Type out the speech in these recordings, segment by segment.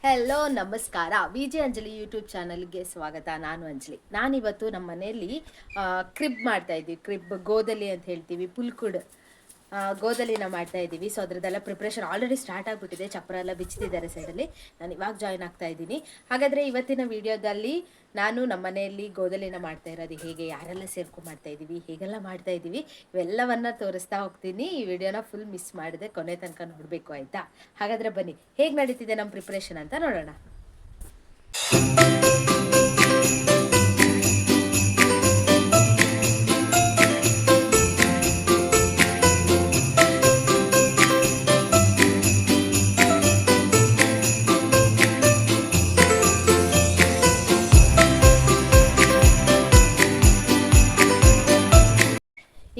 Hello ನಮಸ್ಕಾರ. V J Anjali YouTube ಚಾನಲ್ಗೆ ಸ್ವಾಗತ. ನಾನು ಅಂಜಲಿ. ನಾನಿವತ್ತು ನಮ್ಮ ಮನೆಯಲ್ಲಿ ಕ್ರಿಬ್ ಮಾಡ್ತಾಯಿದ್ವಿ. ಕ್ರಿಬ್ ಗೋದಲಿ ಅಂತ ಹೇಳ್ತೀವಿ, ಪುಲ್ಕುಡ್ ಗೋದಲಿನ ಮಾಡ್ತಾ ಇದ್ದೀವಿ. ಸೊ ಅದರದ್ದೆಲ್ಲ ಪ್ರಿಪ್ರೇಷನ್ ಆಲ್ರೆಡಿ ಸ್ಟಾರ್ಟ್ ಆಗಿಬಿಟ್ಟಿದೆ. ಚಪ್ಪರ ಎಲ್ಲ ಬಿಚ್ಚಿದ್ದಾರೆ ಸೈಡಲ್ಲಿ. ನಾನು ಇವಾಗ ಜಾಯ್ನ್ ಆಗ್ತಾ ಇದ್ದೀನಿ. ಹಾಗಾದರೆ ಇವತ್ತಿನ ವಿಡಿಯೋದಲ್ಲಿ ನಾನು ನಮ್ಮ ಮನೆಯಲ್ಲಿ ಗೋದಲಿನ ಮಾಡ್ತಾ ಇರೋದು ಹೇಗೆ, ಯಾರೆಲ್ಲ ಸೇರ್ಕೊಂಡು ಮಾಡ್ತಾ ಇದ್ದೀವಿ, ಹೇಗೆಲ್ಲ ಮಾಡ್ತಾ ಇದ್ದೀವಿ, ಇವೆಲ್ಲವನ್ನು ತೋರಿಸ್ತಾ ಹೋಗ್ತೀನಿ. ಈ ವಿಡಿಯೋನ ಫುಲ್ ಮಿಸ್ ಮಾಡಿದೆ, ಕೊನೆ ತನಕ ನೋಡಬೇಕು, ಆಯಿತಾ? ಹಾಗಾದರೆ ಬನ್ನಿ, ಹೇಗೆ ನಡೀತಿದೆ ನಮ್ಮ ಪ್ರಿಪ್ರೇಷನ್ ಅಂತ ನೋಡೋಣ.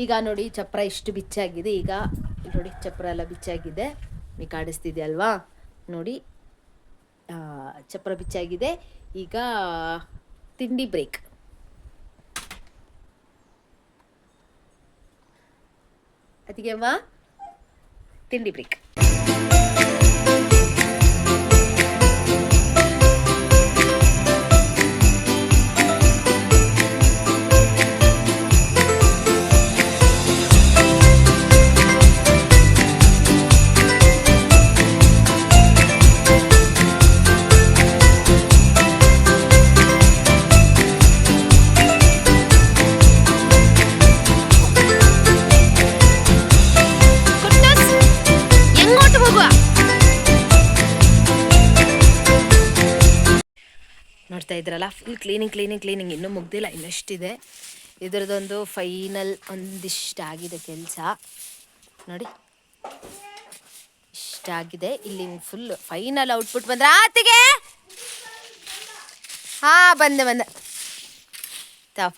ಈಗ ನೋಡಿ ಚಪ್ರ ಇಷ್ಟು ಬಿಚ್ಚಾಗಿದೆ. ಈಗ ನೋಡಿ ಚಪ್ರ ಎಲ್ಲ ಬಿಚ್ಚಾಗಿದೆ, ನೀವು ಕಾಣಿಸ್ತಿದೆ ಅಲ್ವಾ? ನೋಡಿ ಚಪ್ರ ಬಿಚ್ಚಾಗಿದೆ. ಈಗ ತಿಂಡಿ ಬ್ರೇಕ್. ಅದಕ್ಕೆ ಅಮ್ಮ ತಿಂಡಿ ಬ್ರೇಕ್. ನೋಡ್ತಾ ಇದ್ರಲ್ಲ, ಫುಲ್ ಕ್ಲೀನಿಂಗ್ ಇನ್ನೂ ಮುಗ್ದಿಲ್ಲ, ಇನ್ನಷ್ಟಿದೆ. ಇದರದೊಂದು ಫೈನಲ್ ಒಂದಿಷ್ಟಾಗಿದೆ ಕೆಲಸ. ನೋಡಿ ಇಷ್ಟಾಗಿದೆ. ಇಲ್ಲಿ ಫುಲ್ ಫೈನಲ್ ಔಟ್ಪುಟ್ ಬಂದ್ರೆ ಆತಿಗೆ ಬಂದೆ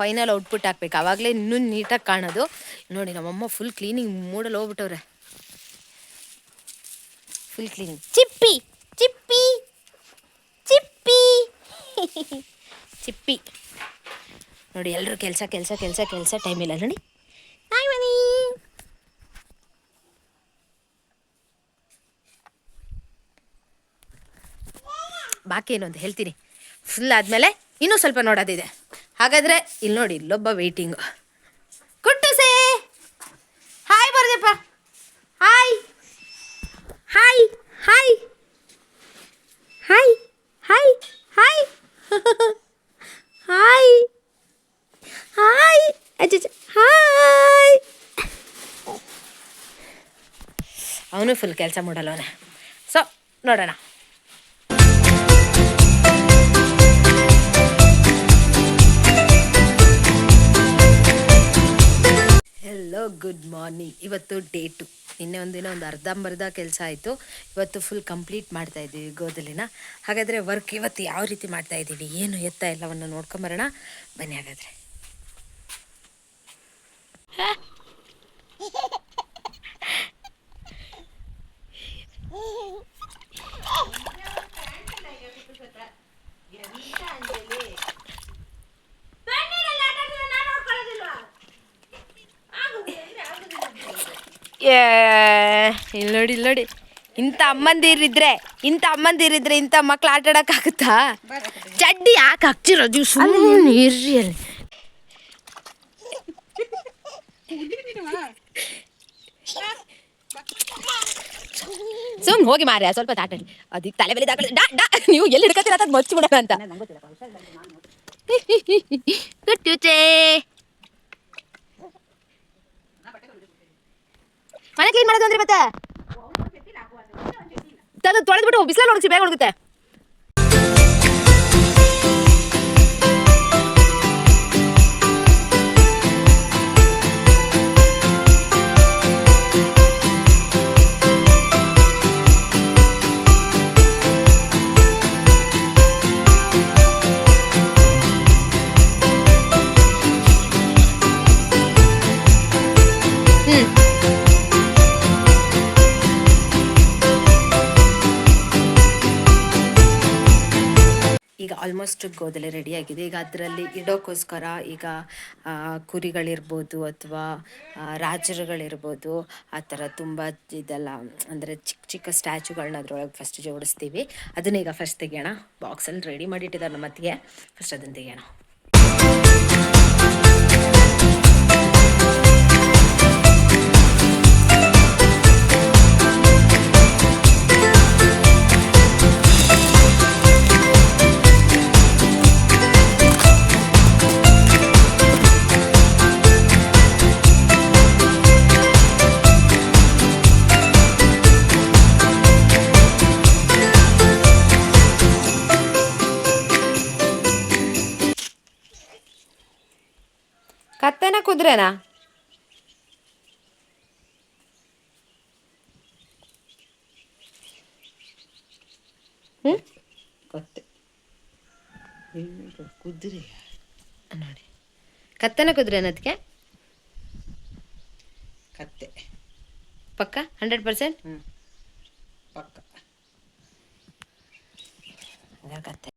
ಫೈನಲ್ ಔಟ್ಪುಟ್ ಹಾಕ್ಬೇಕು. ಆವಾಗಲೇ ಇನ್ನೂ ನೀಟಾಗಿ ಕಾಣೋದು. ನೋಡಿ ನಮ್ಮಮ್ಮ ಫುಲ್ ಕ್ಲೀನಿಂಗ್ ಮೂಡಲ್ಲಿ ಹೋಗ್ಬಿಟ್ಟವ್ರೆ. Full cleaning. ಚಿಪ್ಪಿ ಚಿಪ್ಪಿ ಚಿಪ್ಪಿ ಚಿಪ್ಪಿ ನೋಡಿ, ಎಲ್ಲರೂ ಕೆಲಸ ಟೈಮ್ ಇಲ್ಲ ನೋಡಿ. ಬಾಕಿ ಏನು ಅಂತ ಹೇಳ್ತೀನಿ. ಫುಲ್ ಆದಮೇಲೆ ಇನ್ನೂ ಸ್ವಲ್ಪ ನೋಡೋದಿದೆ. ಹಾಗಾದರೆ ಇಲ್ಲಿ ನೋಡಿ, ಇಲ್ಲೊಬ್ಬ ವೆಯ್ಟಿಂಗು. ಕುಟ್ಟುಸೆ ಹಾಯ್ ಬರ್ದಪ್ಪ. Hi hi hi hi hi hi hi hi ಅಜ್ಜ ಹಾಯ್. ಅವನು ಫುಲ್ ಕೆಲಸ ಮಾಡಲ್ಲವನ. ಸೊ ನೋಡೋಣ. Hello, good morning. ಇವತ್ತು ಡೇ 2. ನಿನ್ನೆ ಒಂದಿನ ಒಂದು ಅರ್ಧಂಬರ್ಧ ಕೆಲಸ ಆಯಿತು. ಇವತ್ತು ಫುಲ್ ಕಂಪ್ಲೀಟ್ ಮಾಡ್ತಾಯಿದ್ದೀವಿ ಗೋದಲಿನ. ಹಾಗಾದರೆ ವರ್ಕ್ ಇವತ್ತು ಯಾವ ರೀತಿ ಮಾಡ್ತಾಯಿದ್ದೀವಿ, ಏನು ಎತ್ತ ಎಲ್ಲವನ್ನು ನೋಡ್ಕೊಂಬರೋಣ ಬನ್ನಿ. ಹಾಗಾದರೆ ಇಲ್ಲಿ ನೋಡಿ, ಇಂಥ ಅಮ್ಮಂದಿರಿದ್ರೆ ಇಂಥ ಮಕ್ಳು ಆಟ ಆಡೋಕ್ಕಾಗುತ್ತಾ? ಚಡ್ಡಿ ಯಾಕೆ ಹಾಕ್ತಿರೋದು? ಸುಮ್ಮನೆ ಇರ್ರಿ ಅಲ್ಲಿ. ಸುಮ್ಮನೆ ಹೋಗಿ ಮಾರ್ರೆ, ಸ್ವಲ್ಪ ಆಟ ಆಡಿ. ಅದಕ್ಕೆ ತಲೆ ಬೆಲೆ ನೀವು ಎಲ್ಲಿ ಹಿಡ್ಕತ್ತೀರ ಅಂತ ಮಚ್ಚಿ ಬಿಡೋಣ ಅಂತ. ಕುಟ್ಟುಚೆ ಮನೆ ಕ್ಲೀನ್ ಮಾಡೋದು ಅಂದ್ರೆ ಮತ್ತೆ ತೊಳೆದ್ಬಿಟ್ಟು ಬಿಸಿಲಲ್ಲಿ ಒಣಗಿಸಿ ಬೇಗ ಒಣಗುತ್ತೆ. ಈಗ ಆಲ್ಮೋಸ್ಟ್ ಗೋದಲೆ ರೆಡಿಯಾಗಿದೆ. ಈಗ ಅದರಲ್ಲಿ ಇಡೋಕ್ಕೋಸ್ಕರ ಈಗ ಕುರಿಗಳಿರ್ಬೋದು ಅಥವಾ ರಾಜರುಗಳಿರ್ಬೋದು, ಆ ಥರ ತುಂಬ ಇದೆಲ್ಲ ಅಂದರೆ ಚಿಕ್ಕ ಚಿಕ್ಕ ಸ್ಟ್ಯಾಚುಗಳನ್ನ ಅದರೊಳಗೆ ಫಸ್ಟ್ ಜೋಡಿಸ್ತೀವಿ. ಅದನ್ನ ಈಗ ಫಸ್ಟ್ ತೆಗಿಯೋಣ. ಬಾಕ್ಸಲ್ಲಿ ರೆಡಿ ಮಾಡಿಟ್ಟಿದ್ದಾರೆ ನಮ್ಮ ಅತ್ತಿಗೆ. ಫಸ್ಟ್ ಅದನ್ನು ತೆಗಿಯೋಣ. ಕತ್ತೆನ ಕುದುರೆನಾ? ಕತ್ತೆ ಕುದುರೆ ನೋಡಿ, ಕತ್ತೆನ ಕುದುರೆನ ಅದಕ್ಕೆ ಕತ್ತೆ ಪಕ್ಕ 100%. ಪಕ್ಕ ಕತ್ತೆ.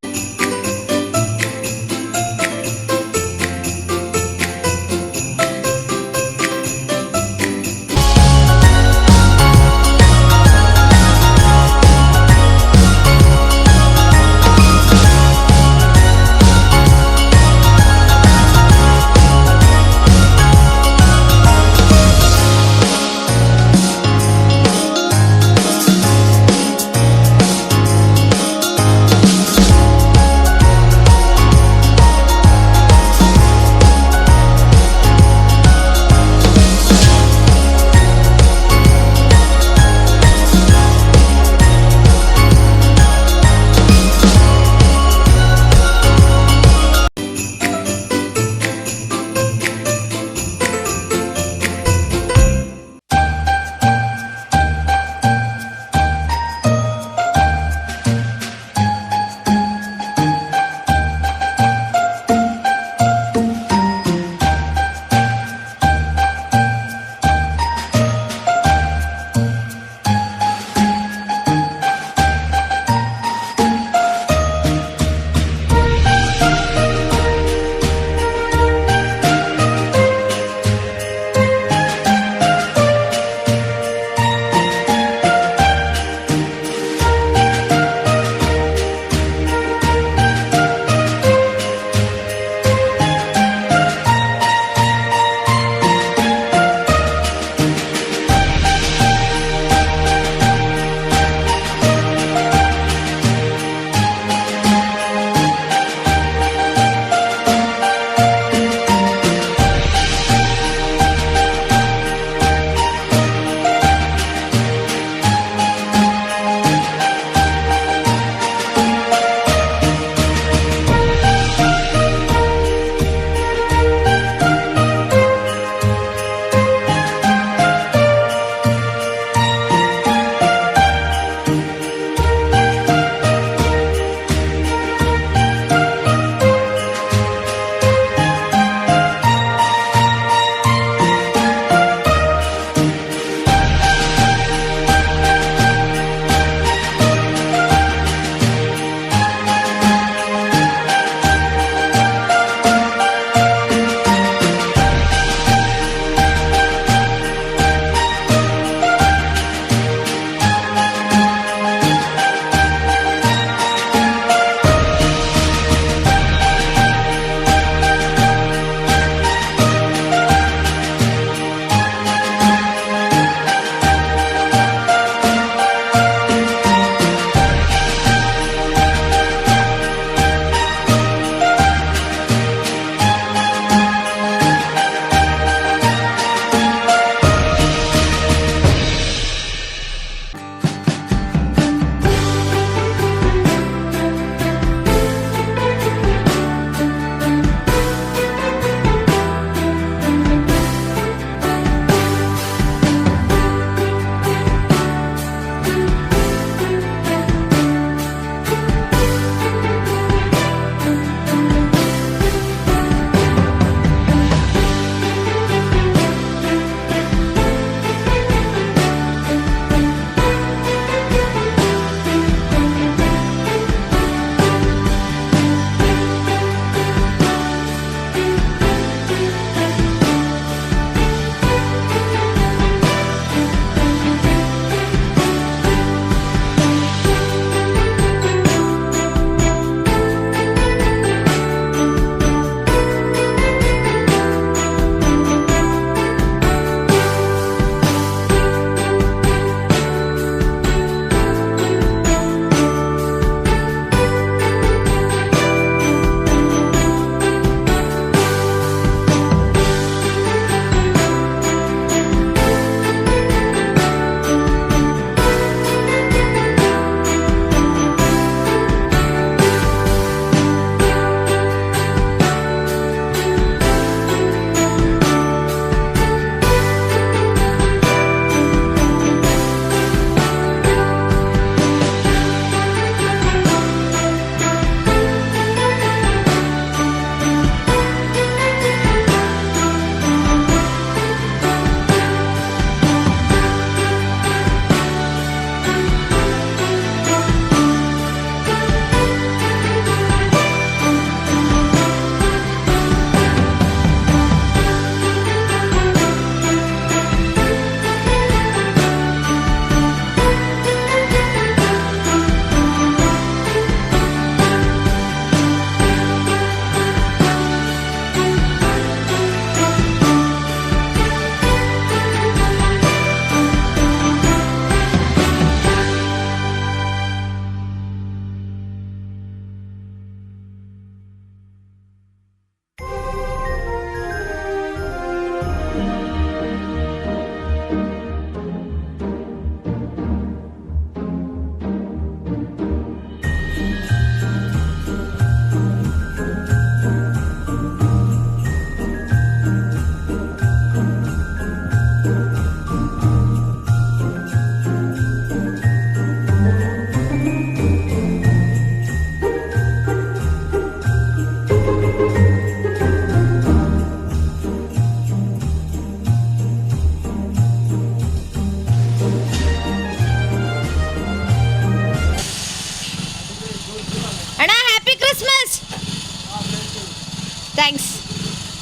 ಥ್ಯಾಂಕ್ಸ್.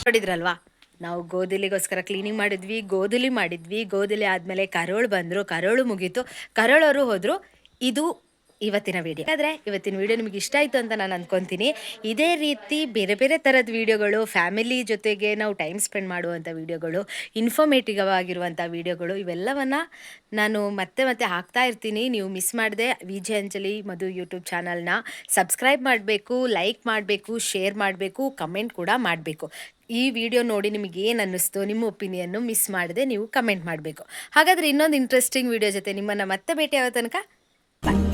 ನೋಡಿದ್ರಲ್ವಾ, ನಾವು ಗೋಧಲಿಗೋಸ್ಕರ ಕ್ಲೀನಿಂಗ್ ಮಾಡಿದ್ವಿ, ಗೋಧಲಿ ಆದಮೇಲೆ ಕರೋಳು ಬಂದರು, ಕರೋಳು ಮುಗೀತು, ಕರೋಳವರು ಹೋದರು. ಇದು ಇವತ್ತಿನ ವೀಡಿಯೋ. ಆದರೆ ಇವತ್ತಿನ ವೀಡಿಯೋ ನಿಮಗೆ ಇಷ್ಟ ಆಯಿತು ಅಂತ ನಾನು ಅಂದ್ಕೊತೀನಿ. ಇದೇ ರೀತಿ ಬೇರೆ ಬೇರೆ ಥರದ ವೀಡಿಯೋಗಳು, ಫ್ಯಾಮಿಲಿ ಜೊತೆಗೆ ನಾವು ಟೈಮ್ ಸ್ಪೆಂಡ್ ಮಾಡುವಂಥ ವೀಡಿಯೋಗಳು, ಇನ್ಫಾರ್ಮೇಟಿವ್ ಆಗಿರುವಂಥ ವೀಡಿಯೋಗಳು, ಇವೆಲ್ಲವನ್ನು ನಾನು ಮತ್ತೆ ಹಾಕ್ತಾ ಇರ್ತೀನಿ. ನೀವು ಮಿಸ್ ಮಾಡದೆ ವಿಜೆ ಅಂಜಲಿ ಮಧು ಯೂಟ್ಯೂಬ್ ಚಾನಲ್ನ ಸಬ್ಸ್ಕ್ರೈಬ್ ಮಾಡಬೇಕು, ಲೈಕ್ ಮಾಡಬೇಕು, ಶೇರ್ ಮಾಡಬೇಕು, ಕಮೆಂಟ್ ಕೂಡ ಮಾಡಬೇಕು. ಈ ವಿಡಿಯೋ ನೋಡಿ ನಿಮಗೆ ಏನು ಅನ್ನಿಸ್ತು, ನಿಮ್ಮ ಒಪಿನಿಯನ್ನು ಮಿಸ್ ಮಾಡದೆ ನೀವು ಕಮೆಂಟ್ ಮಾಡಬೇಕು. ಹಾಗಾದರೆ ಇನ್ನೊಂದು ಇಂಟ್ರೆಸ್ಟಿಂಗ್ ವಿಡಿಯೋ ಜೊತೆ ನಿಮ್ಮನ್ನು ಮತ್ತೆ ಭೇಟಿ ಆಗೋ ತನಕ ಬಾಯ್.